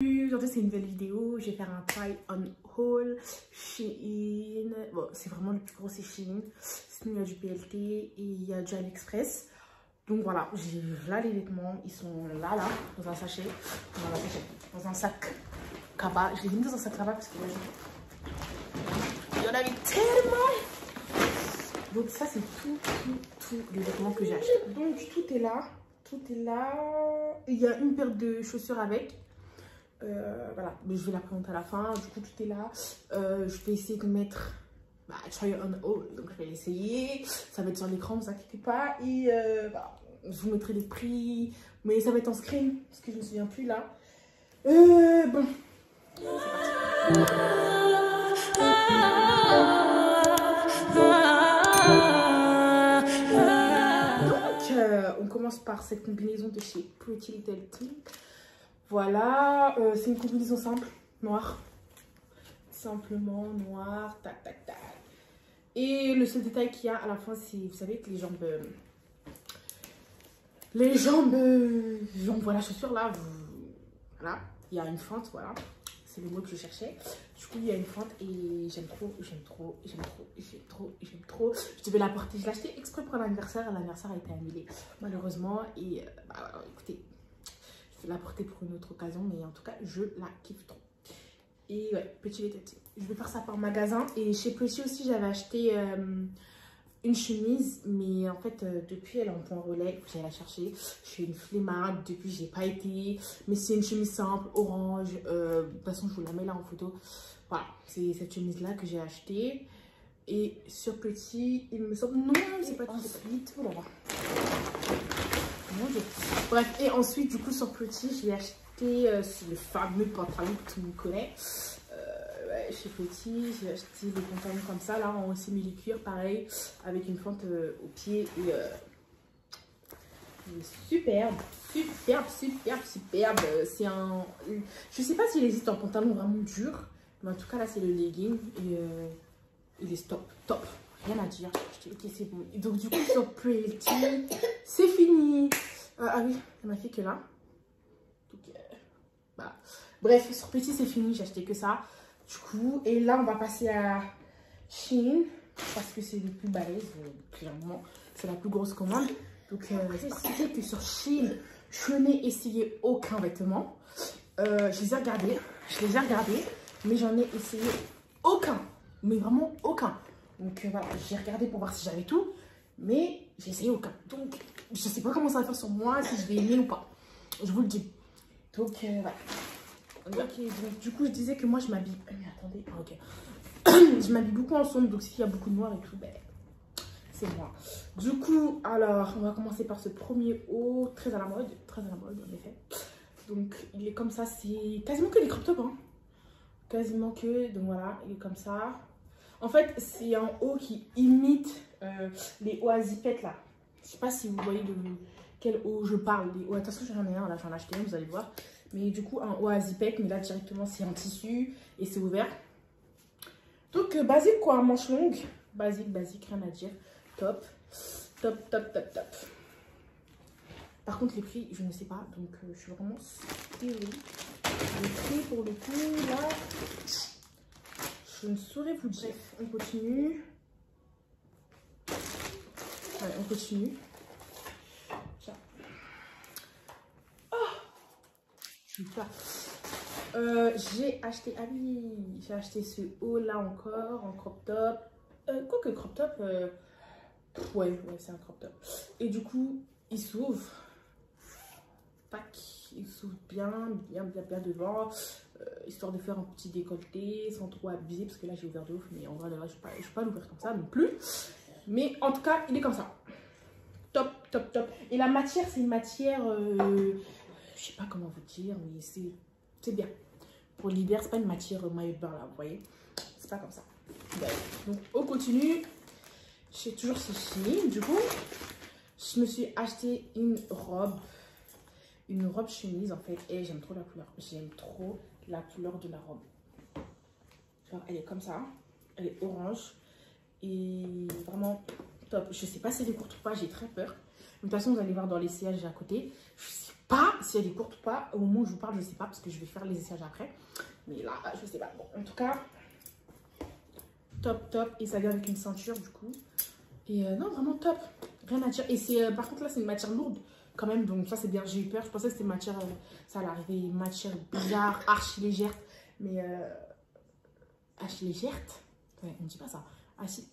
Aujourd'hui c'est une nouvelle vidéo, je vais faire un try on haul Shein. Bon, c'est vraiment le plus gros, c'est Shein. Sinon il y a du PLT et il y a du AliExpress. Donc voilà, j'ai là les vêtements, ils sont là dans un sachet, dans un sac cabas. Je les ai mis dans un sac cabas parce que là, il y en avait tellement. Donc ça c'est tout les vêtements que j'ai achetés. Donc tout est là. Il y a une paire de chaussures avec. Voilà, mais je vais la présenter à la fin. Du coup, tout est là. Je vais essayer de mettre try on haul. Donc, je vais essayer. Ça va être sur l'écran, ne vous inquiétez pas. Et voilà, je vous mettrai les prix. Mais ça va être en screen parce que je ne me souviens plus là. Bon, c'est parti. On commence par cette combinaison de chez Pretty Little Thing. Voilà, c'est une combinaison simple, noire. Simplement noire, tac, tac, tac. Et le seul détail qu'il y a à la fin, c'est, vous savez, que les jambes, on voit la chaussure là, voilà, il y a une fente, voilà. C'est le mot que je cherchais. Du coup, il y a une fente et j'aime trop. Je devais la porter. Je l'ai acheté exprès pour l'anniversaire. L'anniversaire a été annulé, malheureusement. Et écoutez, je vais la porter pour une autre occasion. Mais en tout cas, je la kiffe trop. Et ouais, Petit Little Thing. Je vais faire ça par magasin. Et chez Petit aussi, j'avais acheté une chemise. Mais en fait, depuis, elle est en point relais. J'allais la chercher. Je suis une flemmarde. Depuis, j'ai pas été. Mais c'est une chemise simple, orange. De toute façon, je vous la mets là en photo. Voilà, c'est cette chemise-là que j'ai achetée. Et sur Petit, il me semble... Non, c'est pas ensuite. Oh là là. Mon Dieu. Bref, et ensuite, du coup, sur Petit, j'ai acheté le fameux pantalon que tout le monde connaît. Ouais, chez Petit, j'ai acheté des pantalons comme ça, là, en simili-cuir, pareil, avec une fente au pied. Et superbe. C'est un... Je sais pas s'il existe un pantalon vraiment dur. Mais en tout cas, là, c'est le legging. Et il est top. Rien à dire. Je dis, ok, c'est bon. Et donc, du coup, sur Pretty, c'est fini. Ah oui, ça m'a fait que là. Donc, bah. Bref, sur Pretty, c'est fini. J'ai acheté que ça. Du coup, et là, on va passer à Shein. Parce que c'est le plus balèze. Clairement, c'est la plus grosse commande. Donc, c'est vrai que sur Shein, je n'ai essayé aucun vêtement. Je les ai regardés. Mais j'en ai essayé aucun. Mais vraiment aucun. Donc voilà, j'ai regardé pour voir si j'avais tout. Mais j'ai essayé aucun. Donc je sais pas comment ça va faire sur moi, si je vais aimer ou pas. Je vous le dis. Donc voilà. Ok, donc du coup je disais que moi je m'habille. Mais attendez, ok. Je m'habille beaucoup en sombre. Donc s'il y a beaucoup de noir et tout, ben c'est moi. Du coup, alors on va commencer par ce premier haut. Très à la mode en effet. Donc il est comme ça, c'est quasiment que des crop tops, hein. Quasiment que, donc voilà, il est comme ça. En fait, c'est un haut qui imite les hauts à zipette là. Je sais pas si vous voyez de quel haut je parle. Les hauts, attention, j'en ai un là, j'en ai acheté un, vous allez voir. Mais du coup, un haut à zipette, mais là directement c'est en tissu et c'est ouvert. Donc, basique quoi, manche longue. Basique, rien à dire. Top. Par contre, les prix, je ne sais pas. Donc, je suis vraiment stérile. Les prix, pour le coup, là, je ne saurais vous dire. On continue. Allez, on continue. J'ai acheté, ah oui, j'ai acheté ce haut là encore en crop top. Quoique crop top, ouais, c'est un crop top. Et du coup, il s'ouvre. Tac, il s'ouvre bien devant, histoire de faire un petit décolleté sans trop abuser, parce que là j'ai ouvert de ouf, mais en vrai, là, je ne vais pas l'ouvrir comme ça non plus. Mais en tout cas, il est comme ça. Top. Et la matière, c'est une matière, je sais pas comment vous dire, mais c'est bien. Pour l'hiver, c'est pas une matière maillot de bain là, vous voyez. C'est pas comme ça. Donc, on continue. J'ai toujours ces Shein. Du coup, je me suis acheté une robe chemise en fait, et j'aime trop la couleur. J'aime trop la couleur de la robe. Genre, elle est comme ça, elle est orange et vraiment top. Je sais pas si elle est courte ou pas, j'ai très peur. De toute façon, vous allez voir dans les CH à côté. Je sais pas si elle est courte ou pas. Au moment où je vous parle, je sais pas parce que je vais faire les essayages après. Mais là, je sais pas. Bon, en tout cas, top, top. Et ça vient avec une ceinture du coup. Et non, vraiment top. Rien à dire. Et c'est par contre là, c'est une matière lourde quand même. Donc ça, c'est bien. J'ai eu peur. Je pensais que c'était une matière, ça allait arriver, une matière bizarre, archi légère. Mais archi légère. Ouais, on dit pas ça.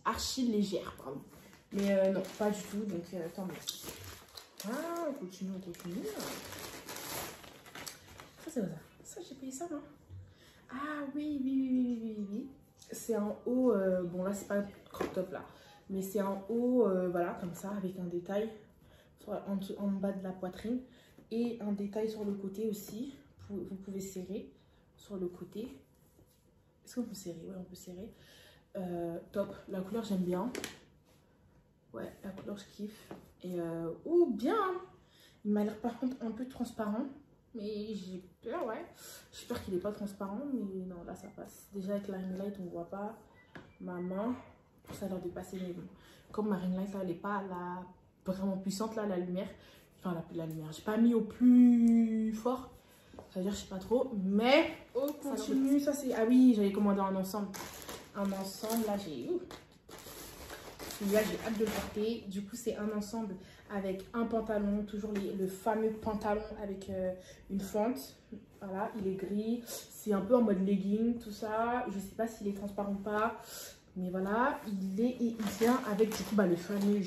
Archi légère, pardon. Mais non, pas du tout. Donc tant mieux. Ah, on continue, on continue. Ça, c'est quoi ça? Ça, j'ai payé ça, non? Ah oui, oui, oui, oui, oui, oui. C'est en haut, bon là, c'est pas un crop top là. Mais c'est en haut, voilà, comme ça, avec un détail en bas de la poitrine. Et un détail sur le côté aussi. Vous pouvez serrer sur le côté. Est-ce qu'on peut serrer? Ouais, on peut serrer. Top. La couleur, j'aime bien. Ouais, la couleur, je kiffe. Et, oh, bien. Il m'a l'air par contre un peu transparent. Mais j'ai peur, ouais. J'ai peur qu'il n'est pas transparent. Mais non, là, ça passe. Déjà, avec la ring light, on ne voit pas ma main. Ça a l'air de passer. Mais bon, comme ma ring light, là, elle n'est pas là, vraiment puissante, là, la lumière. Enfin, la lumière. J'ai pas mis au plus fort. Ça veut dire, je sais pas trop. Mais, on continue. Ça, c'est... Ah oui, j'avais commandé un ensemble. Un ensemble, là, j'ai... Celui-là, j'ai hâte de le porter. Du coup, c'est un ensemble avec un pantalon, toujours le fameux pantalon avec une fente. Voilà, il est gris. C'est un peu en mode legging, tout ça. Je sais pas s'il est transparent ou pas. Mais voilà, il vient avec du coup le fameux,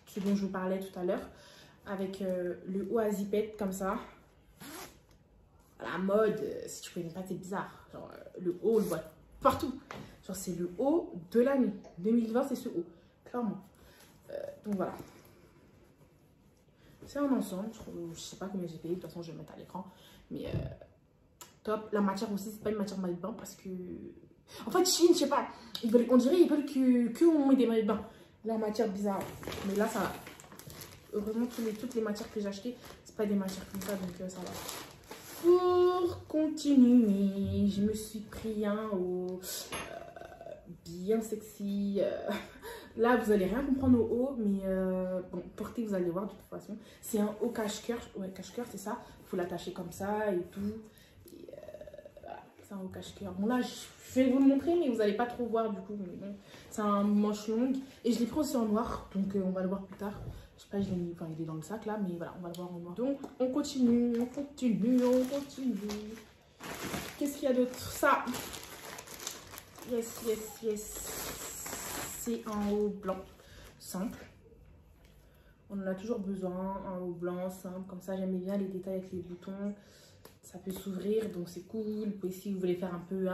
ce dont je vous parlais tout à l'heure. Avec le haut à zipette comme ça. La mode, si tu connais pas, c'est bizarre. Genre, le haut, on le voit partout. Genre, c'est le haut de l'année. 2020, c'est ce haut. Clairement. Donc voilà. C'est un ensemble. Je sais pas combien j'ai payé. De toute façon, je vais le mettre à l'écran. Mais top. La matière aussi, c'est pas une matière maillot de bain parce que... En fait, Chine, je sais pas. On dirait qu'ils veulent qu'on met des maillots de bain. La matière bizarre. Mais là, ça va. Heureusement, toutes les matières que j'ai achetées, c'est pas des matières comme ça. Donc ça va. Pour continuer, je me suis pris un au bien sexy. Là, vous allez rien comprendre au haut, mais bon, portez, vous allez voir de toute façon. C'est un haut cache-cœur. Ouais, cache-cœur, c'est ça. Il faut l'attacher comme ça et tout. Et voilà, c'est un haut cache-cœur. Bon, là, je vais vous le montrer, mais vous n'allez pas trop voir du coup. Bon, c'est un manche longue. Et je l'ai pris aussi en noir, donc on va le voir plus tard. Je sais pas, je l'ai mis, enfin, il est dans le sac là, mais voilà, on va le voir en noir. Donc, on continue, on continue, on continue. Qu'est-ce qu'il y a d'autre? Ça. Yes, yes, yes. C'est un haut blanc, simple. On en a toujours besoin, un haut blanc, simple. Comme ça, j'aime bien les détails avec les boutons. Ça peut s'ouvrir, donc c'est cool. Si vous voulez faire un peu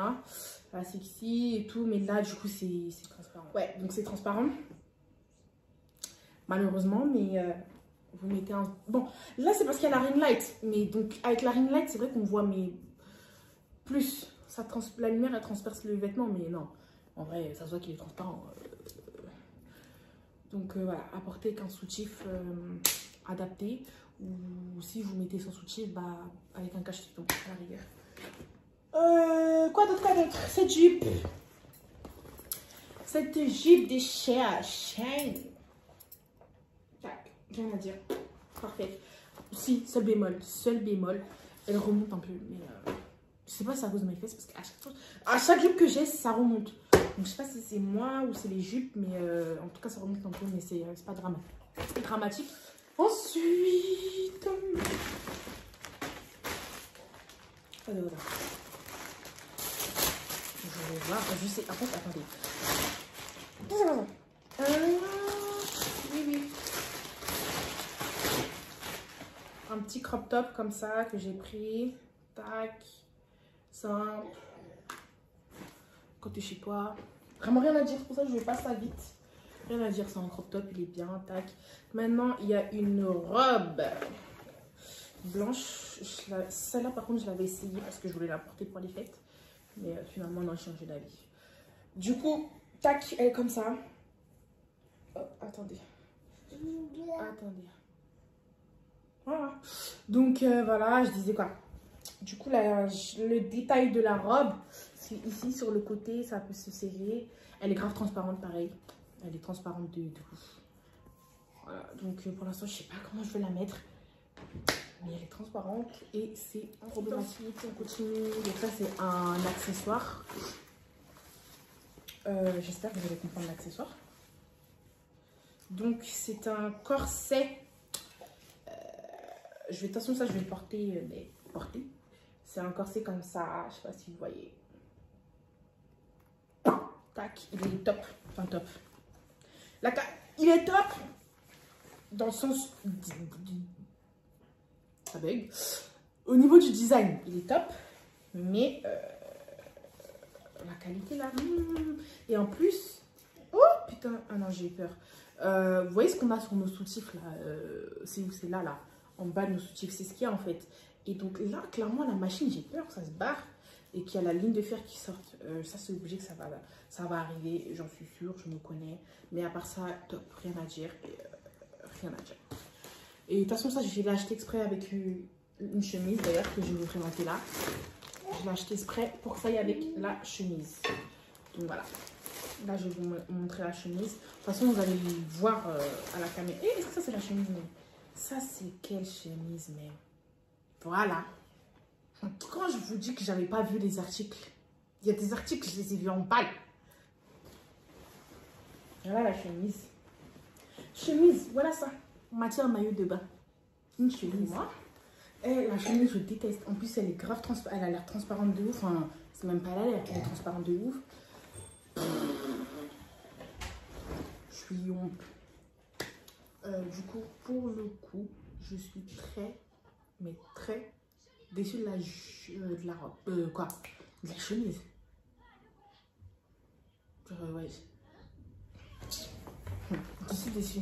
sexy et tout. Mais là, du coup, c'est transparent. Ouais, donc c'est transparent. Malheureusement, mais vous mettez un... Bon, là, c'est parce qu'il y a la ring light. Mais donc, avec la ring light, c'est vrai qu'on voit, mais plus. La lumière, elle transperce le vêtement, mais non. En vrai, ça se voit qu'il est transparent. Donc voilà, apportez qu'un soutif adapté. Ou si vous mettez sans soutif, avec un cache-piton à la rigueur. Quoi d'autre? Cette jupe. Cette jupe des Shein. Tac, rien à dire. Parfait. Si, seul bémol. Seul bémol. Elle remonte un peu, mais... je sais pas si c'est à cause de mes fesses, parce qu'à chaque jupe que j'ai, ça remonte. Donc je sais pas si c'est moi ou c'est les jupes, mais en tout cas ça remonte un peu, mais c'est pas dramatique. Ensuite... Voilà. Je vais voir, je sais, en fait, attendez. Oui. Un petit crop top comme ça que j'ai pris. Tac. Simple. Quand tu es chez toi. Vraiment rien à dire, pour ça je vais passer ça vite. Rien à dire, c'est un crop top, il est bien, tac. Maintenant, il y a une robe blanche. Celle-là, par contre, je l'avais essayée parce que je voulais la porter pour les fêtes. Mais finalement, non, j'ai changé d'avis. Du coup, tac, elle est comme ça. Oh, attendez. Voilà. Donc, voilà, je disais quoi. Du coup, le détail de la robe, c'est ici sur le côté, ça peut se serrer. Elle est grave transparente, pareil. Elle est transparente de ouf. Voilà, donc pour l'instant, je sais pas comment je vais la mettre. Mais elle est transparente et c'est problématique. On continue. Donc ça, c'est un accessoire. J'espère que vous allez comprendre l'accessoire. Donc, c'est un corset. De toute façon, ça, je vais le porter. C'est un corset comme ça. Je sais pas si vous voyez. Tac, il est top. Enfin, top. Il est top dans le sens... Ça bug. Au niveau du design, il est top. Mais la qualité, là... Et en plus... Oh, putain. Ah non, j'ai eu peur. Vous voyez ce qu'on a sur nos soutifs, là c'est où? C'est là, là. En bas de nos soutifs. C'est ce qu'il y a, en fait. Et donc, là, clairement, la machine, j'ai peur que ça se barre. Et qu'il y a la ligne de fer qui sorte. Ça, c'est obligé que ça va arriver. J'en suis sûre, je me connais. Mais à part ça, top. Rien à dire. Rien à dire. Et de toute façon, ça, je l'ai acheté exprès avec une chemise, d'ailleurs, que je vais vous présenter là. Je l'ai acheté exprès pour que ça aille avec la chemise. Donc, voilà. Là, je vais vous montrer la chemise. De toute façon, vous allez voir à la caméra. Et est-ce que ça, c'est la chemise même? Ça, c'est quelle chemise même? Voilà. Quand je vous dis que j'avais pas vu les articles, il y a des articles, je les ai vus en balle. Voilà la chemise. Chemise, voilà ça. Matière maillot de bain. Une chemise. Moi. Et la chemise, je déteste. En plus, elle est grave transparente. Elle a l'air transparente de ouf. Enfin, c'est même pas elle a l'air. Elle est transparente de ouf. Je suis honte. Du coup, pour le coup, je suis très, mais très déçue de la robe. Quoi? De la chemise. Ouais. Je suis déçue.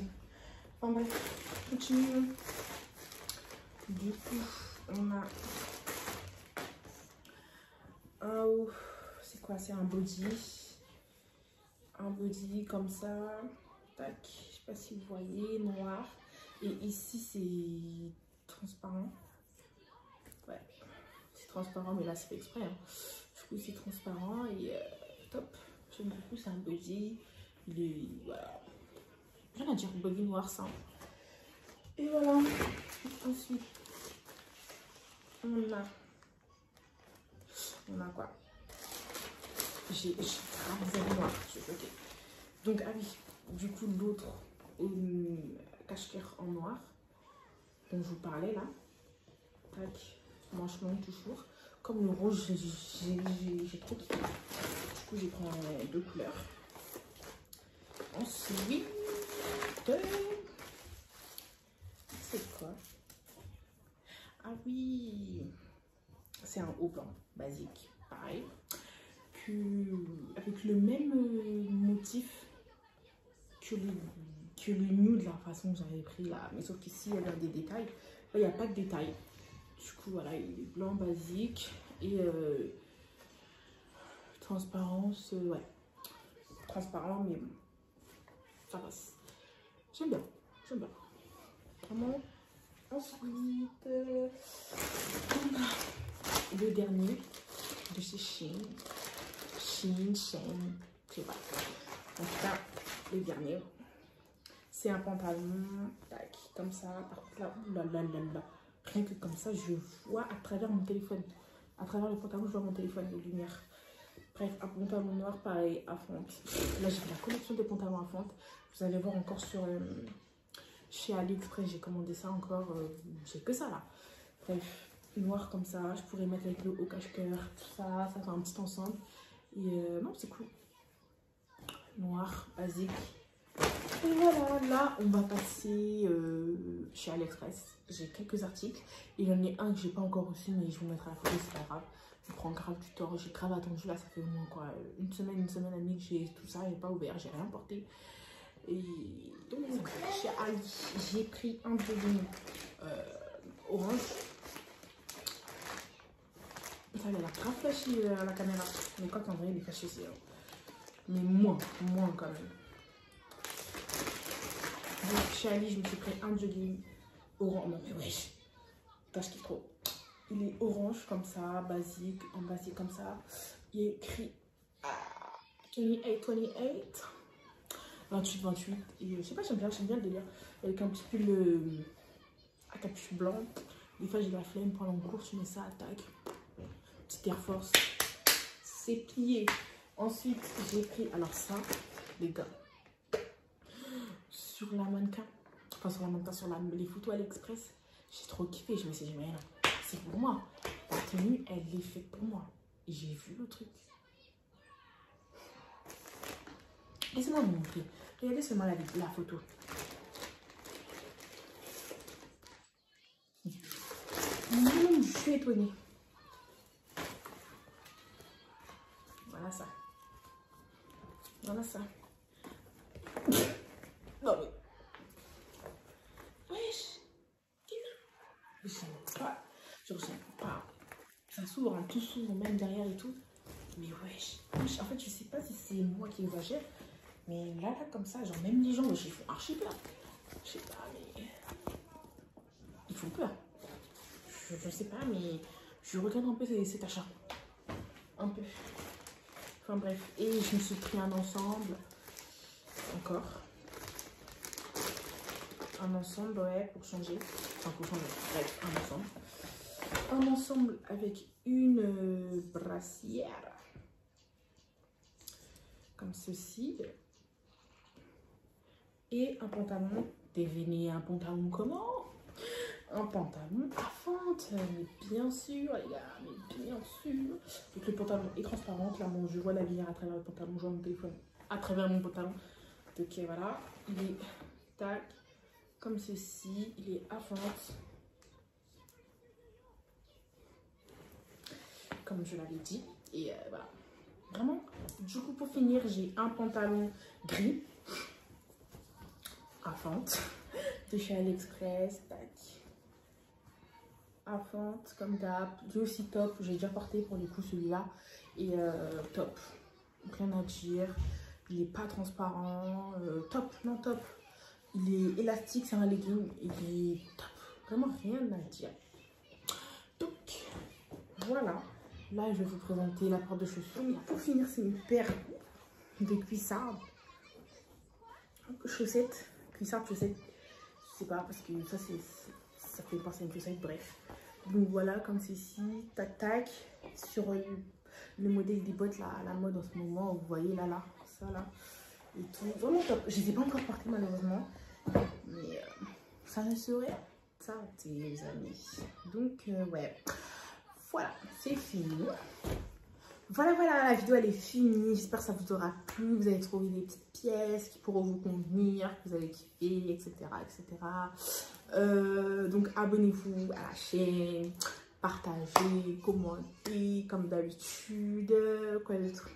Enfin bref, continue. Du coup, on a un... C'est quoi? C'est un body. Un body comme ça. Tac. Je sais pas si vous voyez, noir. Et ici, c'est transparent. Ouais. C'est transparent, mais là, c'est fait exprès. Hein. Du coup, c'est transparent et top. J'aime beaucoup, c'est un body. Il est... Voilà. Rien à dire, body noir simple. Et voilà. Ensuite, on a quoi? J'ai grave zéro noir. Ok. Donc, ah oui, du coup, l'autre cache-cœur en noir dont je vous parlais là. Tac, manche longue toujours. Comme le rouge, j'ai trop kiffé. Du coup, j'ai pris deux couleurs. Ensuite, c'est quoi? Ah oui, c'est un haut blanc basique, pareil, avec le même motif que le nude, la façon que j'avais pris là, mais sauf qu'ici il y a des détails. Là, il n'y a pas de détails. Du coup, voilà, il est blanc basique et transparence, ouais, transparent, mais ça passe. J'aime bien, j'aime bien. Vraiment. Ensuite, on a le dernier de chez Shein, je sais pas. En tout cas, le dernier, c'est un pantalon, tac, comme ça. Par contre, là, rien que comme ça, je vois à travers mon téléphone. À travers le pantalon, je vois mon téléphone, les lumières. Bref, un pantalon noir, pareil, à fente. Là, j'ai la collection des pantalons à fente. Vous allez voir encore sur... chez AliExpress, j'ai commandé ça encore. J'ai que ça là. Bref, noir comme ça. Je pourrais mettre avec le haut cache-cœur. Tout ça, ça fait un petit ensemble. Et non, c'est cool. Noir, basique. Et voilà, là, on va passer chez AliExpress. J'ai quelques articles. Il y en a un que j'ai pas encore reçu, mais je vous mettrai la photo, c'est pas grave. Je prends grave du temps. J'ai grave attendu. Là, ça fait au moins quoi, une semaine et demie que j'ai tout ça. J'ai pas ouvert, j'ai rien porté. Et donc, chez Ali, j'ai pris un jogging orange. Ça a l'air grave flashy à la caméra. Mais quand en vrai, il est caché, c'est... Mais moins quand même. Donc, chez Ali, je me suis pris un jogging orange. Non, mais wesh. Putain, je kiffe trop. Il est orange comme ça, basique, en basique comme ça. Il est écrit 28. 28. Et je sais pas, j'aime bien le délire. Avec un petit pull à capuche blanc. Des fois, j'ai la flemme pendant le cours, tu mets ça, tac. Petite Air Force. C'est plié. Ensuite, j'ai pris, alors ça, les gars, sur la mannequin, enfin sur la mannequin, sur les photos AliExpress, j'ai trop kiffé. Je me suis dit, mais non, c'est pour moi. La tenue, elle est faite pour moi. Et j'ai vu le truc. Laissez-moi vous montrer. Regardez seulement la photo. Je suis étonnée. Voilà ça. Voilà ça. Non mais. Wesh. J'aime pas. Genre, j'aime pas. Ça s'ouvre, hein, tout s'ouvre, même derrière et tout. Mais wesh. En fait, je sais pas si c'est moi qui exagère. Mais là, comme ça, genre, même les gens, wesh, ils font archi peur. Je sais pas, mais. Ils font peur. Je sais pas, mais je regarde un peu cet achat. Un peu. Enfin bref. Et je me suis pris un ensemble. Encore. Un ensemble, ouais, pour changer. Enfin, pour changer. Bref, un ensemble. Un ensemble avec une brassière. Comme ceci. Et un pantalon. Devinez un pantalon comment? Un pantalon à fente, mais bien sûr les gars, mais bien sûr. Donc le pantalon est transparent, clairement je vois la lumière à travers le pantalon, je vois mon téléphone à travers mon pantalon. Donc voilà, il est tac, comme ceci, il est à fente. Comme je l'avais dit, et voilà. Vraiment, du coup pour finir, j'ai un pantalon gris à fente de chez AliExpress, tac. À fente comme d'hab. J'ai aussi top, j'ai déjà porté pour le coup celui-là, et top, donc rien à dire. Il est pas transparent, top, non top, il est élastique, c'est un legging, il est top, vraiment rien à dire. Donc voilà, là je vais vous présenter la paire de chaussures. Et pour finir, c'est une paire de cuissardes, chaussettes, cuissardes, chaussettes, je sais pas parce que ça fait penser à une chaussette, bref. Donc voilà, comme ceci, tac tac, sur le modèle des bottes là, à la mode en ce moment, vous voyez là, ça là, et tout, vraiment top. Je ne les ai pas encore portées malheureusement, mais ça ne serait tardé les amis. Donc ouais, voilà, c'est fini. Voilà, la vidéo elle est finie, j'espère que ça vous aura plu, vous avez trouvé des petites pièces qui pourront vous convenir, que vous avez kiffé, etc. Donc abonnez-vous à la chaîne, partagez, commentez comme d'habitude, quoi d'autre,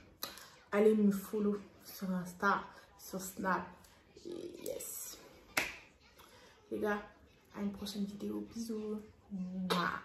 allez me follow sur Insta, sur Snap, et yes. Les gars, à une prochaine vidéo, bisous. Mouah.